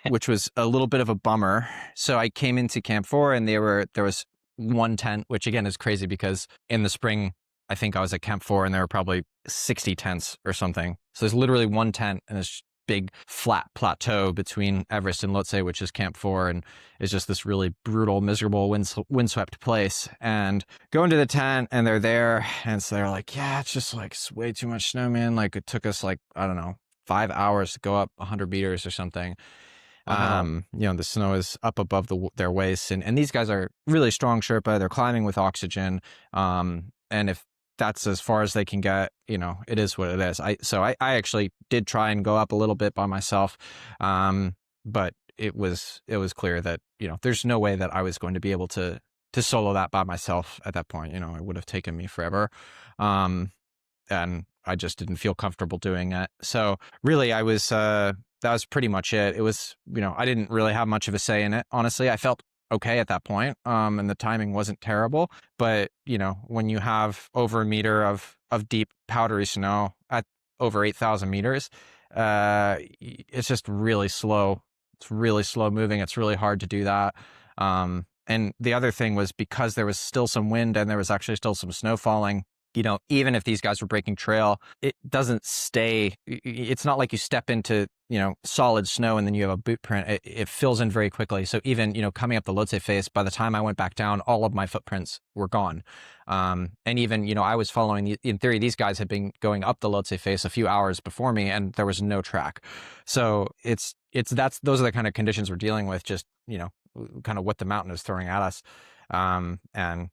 which was a little bit of a bummer. So I came into Camp 4 and there was one tent, which again is crazy because in the spring, I think I was at Camp 4 and there were probably 60 tents or something. So there's literally one tent and this big flat plateau between Everest and Lhotse, which is Camp 4, and is just this really brutal, miserable, windswept place. And go into the tent and they're there, and so they're like, yeah, it's just like it's way too much snow, man. Like it took us like, I don't know, 5 hours to go up 100 meters or something. Wow. The snow is up above their waists, and these guys are really strong Sherpa. They're climbing with oxygen, and if that's as far as they can get, it is what it is. I actually did try and go up a little bit by myself, but it was clear that there's no way that I was going to be able to solo that by myself at that point. It would have taken me forever, and I just didn't feel comfortable doing it. So really, I was that was pretty much it. It was, I didn't really have much of a say in it, honestly. I felt okay at that point, and the timing wasn't terrible. But, when you have over a meter of deep powdery snow at over 8,000 meters, it's just really slow. It's really slow moving. It's really hard to do that. And the other thing was because there was still some wind and there was actually still some snow falling, even if these guys were breaking trail, it doesn't stay. It's not like you step into, solid snow and then you have a boot print. It fills in very quickly. So even, coming up the Lhotse face, by the time I went back down, all of my footprints were gone. And even, I was following, in theory, these guys had been going up the Lhotse face a few hours before me and there was no track. So those are the kind of conditions we're dealing with, just, kind of what the mountain is throwing at us. And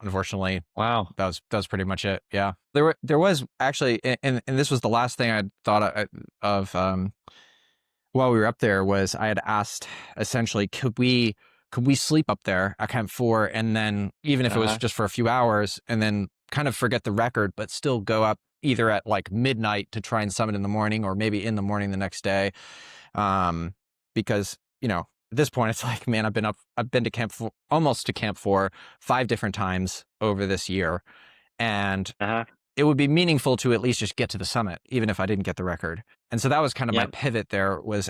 unfortunately, Wow. that was pretty much it. Yeah, there was actually, and this was the last thing I thought of while we were up there, was I had asked essentially, could we sleep up there at Camp 4, and then even if it was Uh-huh. just for a few hours, and then kind of forget the record, but still go up either at like midnight to try and summit in the morning, or maybe in the morning the next day, because at this point, it's like, man, I've been to Camp 4, almost to Camp 4, 5 different times over this year. And Uh-huh. it would be meaningful to at least just get to the summit, even if I didn't get the record. And so that was kind of my Yep. pivot there, was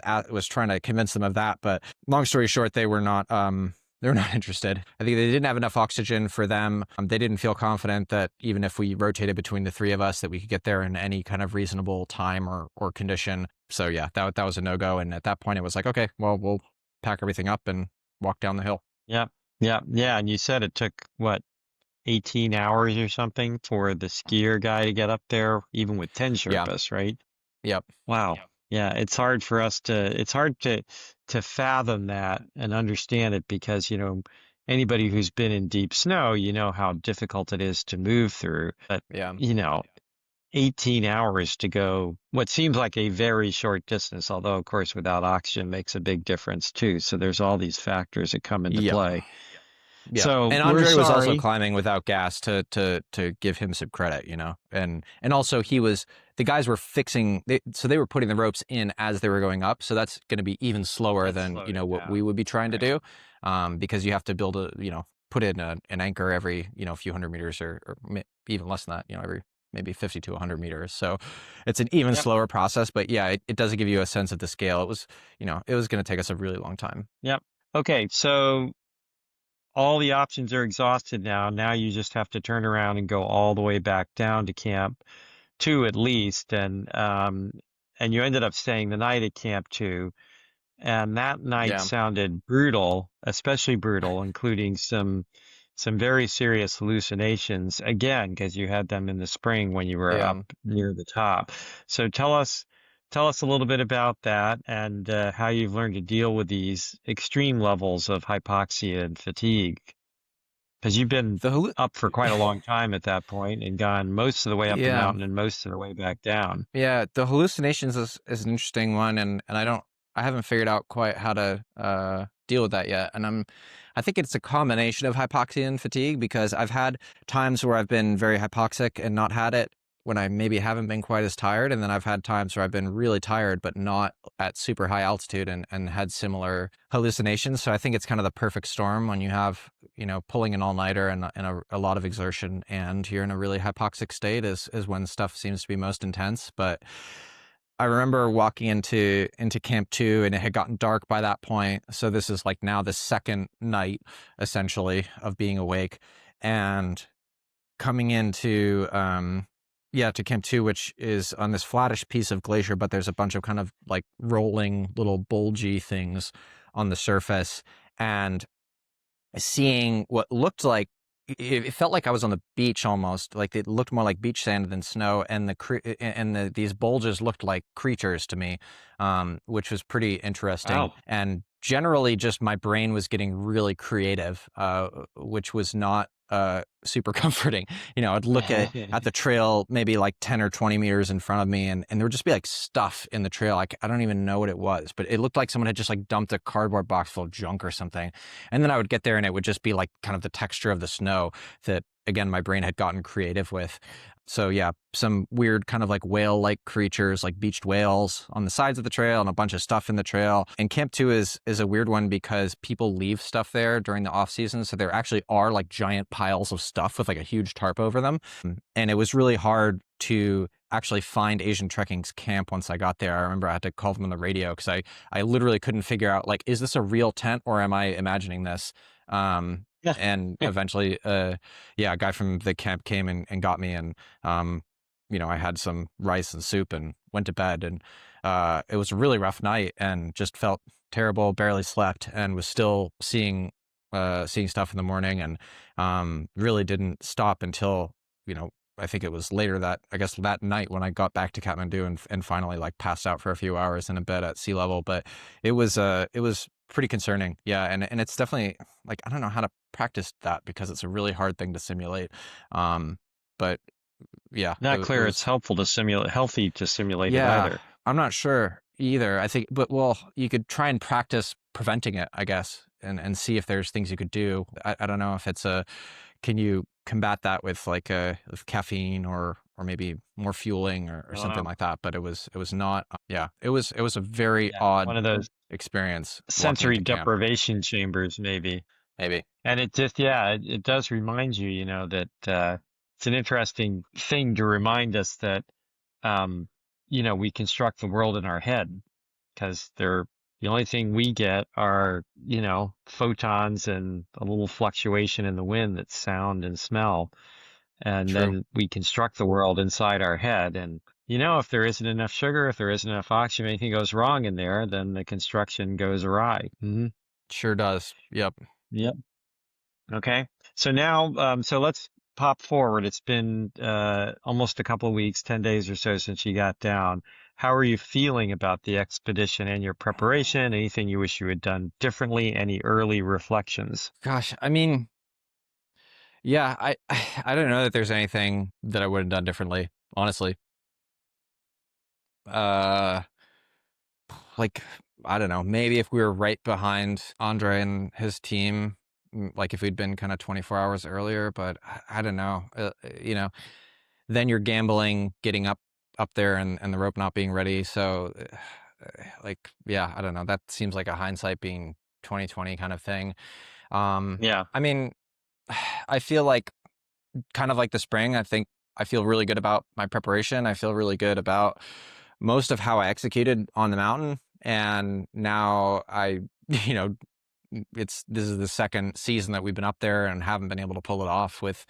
trying to convince them of that. But long story short, they were not interested. I think they didn't have enough oxygen for them. They didn't feel confident that even if we rotated between the three of us, that we could get there in any kind of reasonable time or condition. So yeah, that was a no-go. And at that point, it was like, okay, well, we'll pack everything up and walk down the hill. Yep. Yep. Yeah. And you said it took what, 18 hours or something for the skier guy to get up there, even with 10 Yeah. Sherpas, right? Yep. Wow. Yeah, it's hard for us it's hard to fathom that and understand it because, anybody who's been in deep snow, you know how difficult it is to move through. But, Yeah. you know, 18 hours to go what seems like a very short distance, although of course without oxygen makes a big difference too. So there's all these factors that come into Yep. play. Yep. So And we're Andre was also sorry. climbing without gas to give him some credit, you know. And also he was the guys were fixing so they were putting the ropes in as they were going up, so that's going to be even slower That than, you slowed know, it what we down. would be trying to Right. do. Because you have to build put in an anchor every, few hundred meters or even less than that, every maybe 50 to 100 meters. So it's an even Yep. slower process, but yeah, it does give you a sense of the scale. It was going to take us a really long time. Yep. Okay. So all the options are exhausted now. Now you just have to turn around and go all the way back down to camp two at least. And you ended up staying the night at camp two. And that night Yeah. sounded brutal, especially brutal, including some very serious hallucinations, again, because you had them in the spring when you were up Yeah. near the top. So tell us a little bit about that and how you've learned to deal with these extreme levels of hypoxia and fatigue. Because you've been The hallu- up for quite a long time at that point and gone most of the way up the yeah. mountain and most of the way back down. Yeah, the hallucinations is an interesting one, and I haven't figured out quite how to deal with that yet. And I think it's a combination of hypoxia and fatigue, because I've had times where I've been very hypoxic and not had it when I maybe haven't been quite as tired, and then I've had times where I've been really tired but not at super high altitude and had similar hallucinations. So I think it's kind of the perfect storm when you have, pulling an all-nighter and a lot of exertion, and you're in a really hypoxic state is when stuff seems to be most intense. But I remember walking into camp two, and it had gotten dark by that point. So this is like now the second night essentially of being awake, and coming into to camp two, which is on this flattish piece of glacier, but there's a bunch of kind of like rolling little bulgy things on the surface, and seeing what looked like it felt like I was on the beach almost. Like it looked more like beach sand than snow, and these bulges looked like creatures to me, which was pretty interesting. Wow. And generally, just my brain was getting really creative, which was not super comforting. I'd look at the trail maybe like 10 or 20 meters in front of me, and there would just be like stuff in the trail. Like I don't even know what it was, but it looked like someone had just like dumped a cardboard box full of junk or something. And then I would get there and it would just be like kind of the texture of the snow that, again, my brain had gotten creative with. So yeah, some weird kind of like whale-like creatures, like beached whales on the sides of the trail, and a bunch of stuff in the trail. And Camp 2 is a weird one because people leave stuff there during the off season. So there actually are like giant piles of stuff with like a huge tarp over them. And it was really hard to actually find Asian Trekking's camp once I got there. I remember I had to call them on the radio because I literally couldn't figure out, like, is this a real tent or am I imagining this? And eventually, a guy from the camp came and got me, and I had some rice and soup and went to bed. And it was a really rough night and just felt terrible, barely slept, and was still seeing stuff in the morning, and really didn't stop until, I think it was later that night when I got back to Kathmandu and finally like passed out for a few hours in a bed at sea level. But it was pretty concerning. Yeah. And it's definitely like, I don't know how to practice that because it's a really hard thing to simulate. But yeah, Not it clear it's was, healthy to simulate it yeah, either. I'm not sure either. I think, but well, you could try and practice preventing it, I guess, and see if there's things you could do. I don't know if can you combat that with like with caffeine or maybe more fueling or I don't something know. like that. But it was not, yeah, it was a very Yeah, odd one of those experience walking sensory into camp. deprivation chambers, maybe. Maybe. And it just, yeah, it does remind you, that it's an interesting thing to remind us that, um, we construct the world in our head because the only thing we get are, photons and a little fluctuation in the wind that's sound and smell. And True. then we construct the world inside our head. And, if there isn't enough sugar, if there isn't enough oxygen, anything goes wrong in there, then the construction goes awry. Sure does. Yep. Yep. Okay. So now, so let's pop forward. It's been almost a couple of weeks, 10 days or so since you got down. How are you feeling about the expedition and your preparation? Anything you wish you had done differently? Any early reflections? Gosh, I mean, yeah, I don't know that there's anything that I would have done differently. honestly. Uh, like, I don't know, maybe if we were right behind Andre and his team, like if we'd been kind of 24 hours earlier, but I don't know, you know, then you're gambling getting up there and the rope not being ready. So like, yeah, I don't know. That seems like a hindsight being 2020 kind of thing. Yeah. I mean, I feel like kind of like the spring, I think I feel really good about my preparation. I feel really good about most of how I executed on the mountain. And now you know, this is the second season that we've been up there and haven't been able to pull it off with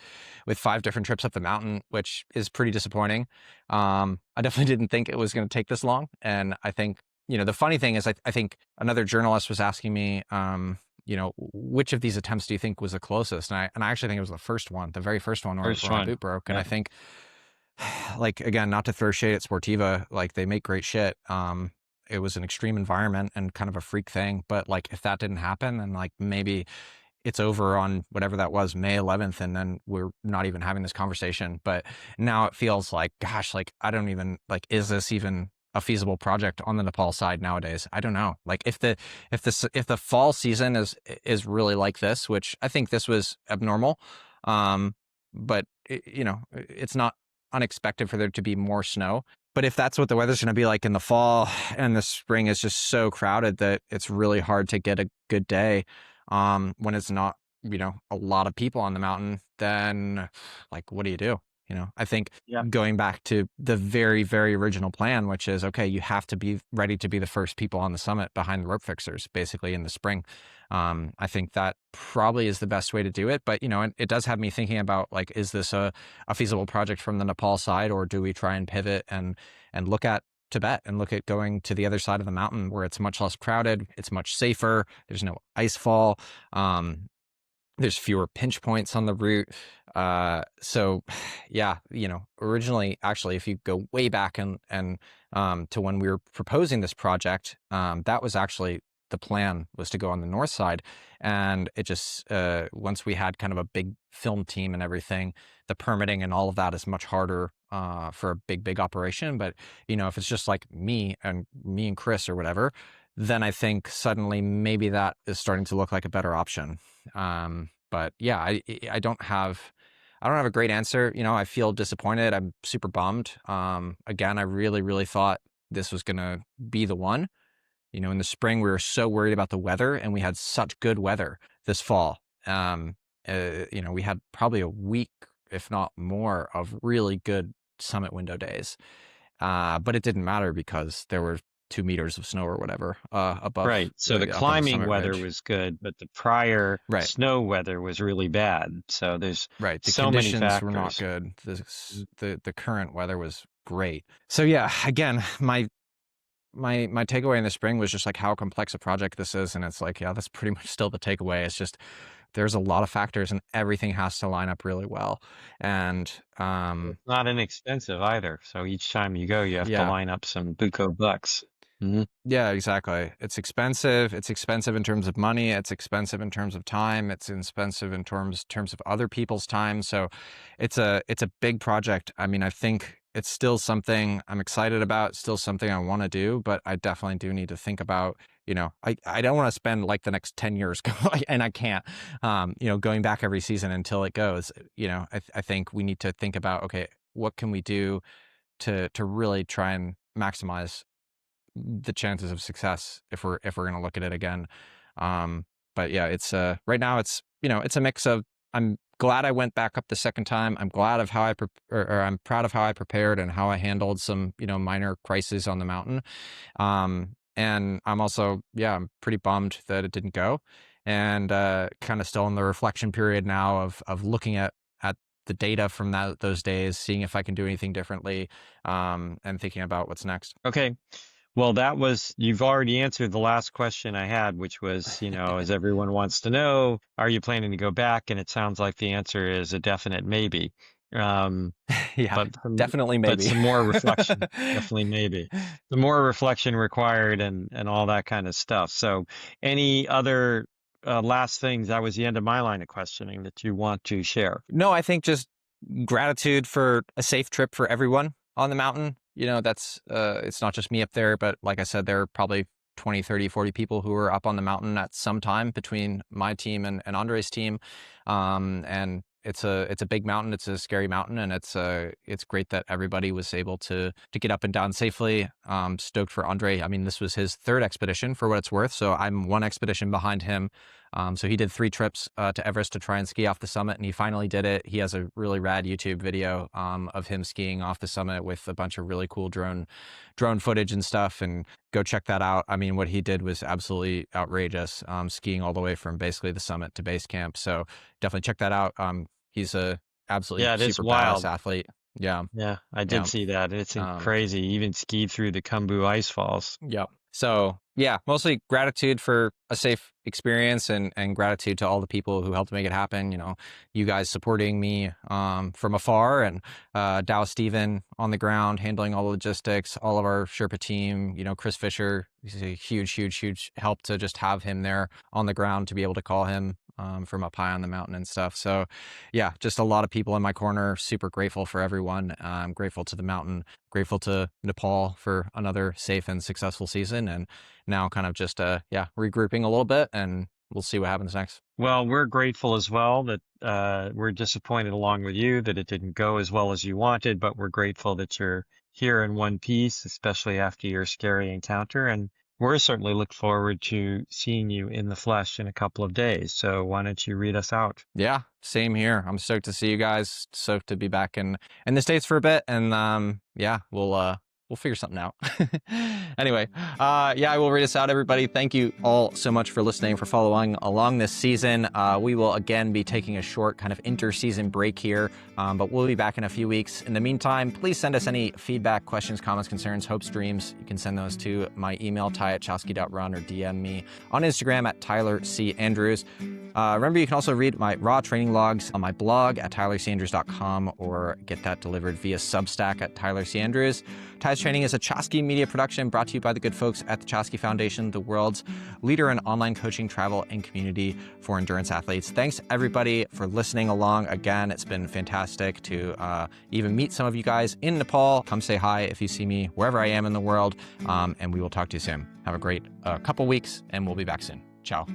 5 different trips up the mountain, which is pretty disappointing. I definitely didn't think it was going to take this long, and I think the funny thing is I think another journalist was asking me, which of these attempts do you think was the closest? And I actually think it was the first one, the very first one First where my one. boot broke, and Yeah. I think like again, not to throw shade at Sportiva, like they make great shit. It was an extreme environment and kind of a freak thing, but like if that didn't happen, then like maybe it's over on whatever that was, May 11th, and then we're not even having this conversation. But now it feels like, gosh, like I don't even like, is this even a feasible project on the Nepal side nowadays? I don't know. Like if the fall season is really like this, which I think this was abnormal, but it's not unexpected for there to be more snow. But if that's what the weather's going to be like in the fall and the spring is just so crowded that it's really hard to get a good day when it's not, a lot of people on the mountain, then like, what do you do? I think Yeah. going back to the very, very original plan, which is, okay, you have to be ready to be the first people on the summit behind the rope fixers, basically in the spring. I think that probably is the best way to do it. But, it does have me thinking about like, is this a feasible project from the Nepal side, or do we try and pivot and look at Tibet and look at going to the other side of the mountain where it's much less crowded, it's much safer, there's no ice fall, there's fewer pinch points on the route. So yeah, originally, actually, if you go way back and to when we were proposing this project, that was actually the plan, was to go on the north side. And it just, once we had kind of a big film team and everything, the permitting and all of that is much harder for a big operation. But, if it's just like me and Chris or whatever, then I think suddenly maybe that is starting to look like a better option. But yeah, I don't have a great answer. I feel disappointed. I'm super bummed. Again, I really, really thought this was gonna be the one. In the spring we were so worried about the weather, and we had such good weather this fall. We had probably a week, if not more, of really good summit window days. But it didn't matter because there were 2 meters of snow or whatever above Right. So the up on the climbing summit weather ridge. was good, but the prior Right. snow weather was really bad. So there's Right. The so many conditions were not factors. good. Mm. The current weather was great. So yeah, again, my takeaway in the spring was just like how complex a project this is, and it's like, yeah, that's pretty much still the takeaway. It's just there's a lot of factors and everything has to line up really well. And It's not inexpensive either. So each time you go, you have to yeah. line up some buco bucks. Hmm. Yeah, exactly. It's expensive. It's expensive in terms of money. It's expensive in terms of time. It's expensive in terms of other people's time. So it's a big project. I mean, I think it's still something I'm excited about, still something I want to do, but I definitely do need to think about, I don't want to spend like the next 10 years and I can't, going back every season until it goes. I think we need to think about, okay, what can we do to really try and maximize the chances of success if we're going to look at it again. But yeah, it's right now it's it's a mix of, I'm glad I went back up the second time. I'm glad of how or I'm proud of how I prepared and how I handled some minor crises on the mountain. And I'm also, yeah, I'm pretty bummed that it didn't go, and kind of still in the reflection period now of looking at the data from those days, seeing if I can do anything differently, and thinking about what's next. Okay. Well, you've already answered the last question I had, which was, as everyone wants to know, are you planning to go back? And it sounds like the answer is a definite maybe. Um, Yeah, but definitely but maybe. some more reflection, definitely maybe. Some more reflection required and all that kind of stuff. So any other last things? That was the end of my line of questioning that you want to share. No, I think just gratitude for a safe trip for everyone on the mountain. That's it's not just me up there, but like I said, there are probably 20, 30, 40 people who were up on the mountain at some time between my team and Andre's team. And it's a big mountain. It's a scary mountain, and it's great that everybody was able to get up and down safely. Stoked for Andre. I mean, this was his third expedition for what it's worth. So I'm one expedition behind him. So he did 3 trips to Everest to try and ski off the summit, and he finally did it. He has a really rad YouTube video of him skiing off the summit with a bunch of really cool drone footage and stuff, and go check that out. I mean, what he did was absolutely outrageous, skiing all the way from basically the summit to base camp. So definitely check that out. He's a absolutely Yeah, it is super badass wild. athlete. Yeah. Yeah, I Yeah. did see that. It's Um, crazy. Even skied through the Khumbu ice falls. Yep. So yeah, mostly gratitude for a safe experience, and gratitude to all the people who helped make it happen. You guys supporting me from afar, and Dow Steven on the ground handling all the logistics, all of our Sherpa team. Chris Fisher, he's a huge, huge, huge help to just have him there on the ground to be able to call him from up high on the mountain and stuff. So yeah, just a lot of people in my corner. Super grateful for everyone. I'm grateful to the mountain, grateful to Nepal for another safe and successful season, and now kind of just regrouping a little bit, and we'll see what happens next. Well, we're grateful as well that we're disappointed along with you that it didn't go as well as you wanted, but we're grateful that you're here in one piece, especially after your scary encounter. And we're certainly look forward to seeing you in the flesh in a couple of days. So why don't you read us out? Yeah, same here. I'm stoked to see you guys. Stoked to be back in the States for a bit, and we'll figure something out. Anyway, I will read us out, everybody. Thank you all so much for listening, for following along this season. We will again be taking a short kind of inter-season break here, but we'll be back in a few weeks. In the meantime, please send us any feedback, questions, comments, concerns, hopes, dreams. You can send those to my email, ty@chowski.run, or DM me on Instagram at Tyler C. Andrews. Remember, you can also read my raw training logs on my blog at tylercandrews.com, or get that delivered via Substack at Tyler C. Andrews. Ty's Training is a Chowski media production brought to you by the good folks at the Chowski Foundation, the world's leader in online coaching, travel, and community for endurance athletes. Thanks, everybody, for listening along. Again, it's been fantastic to even meet some of you guys in Nepal. Come say hi if you see me wherever I am in the world, and we will talk to you soon. Have a great couple weeks, and we'll be back soon. Ciao.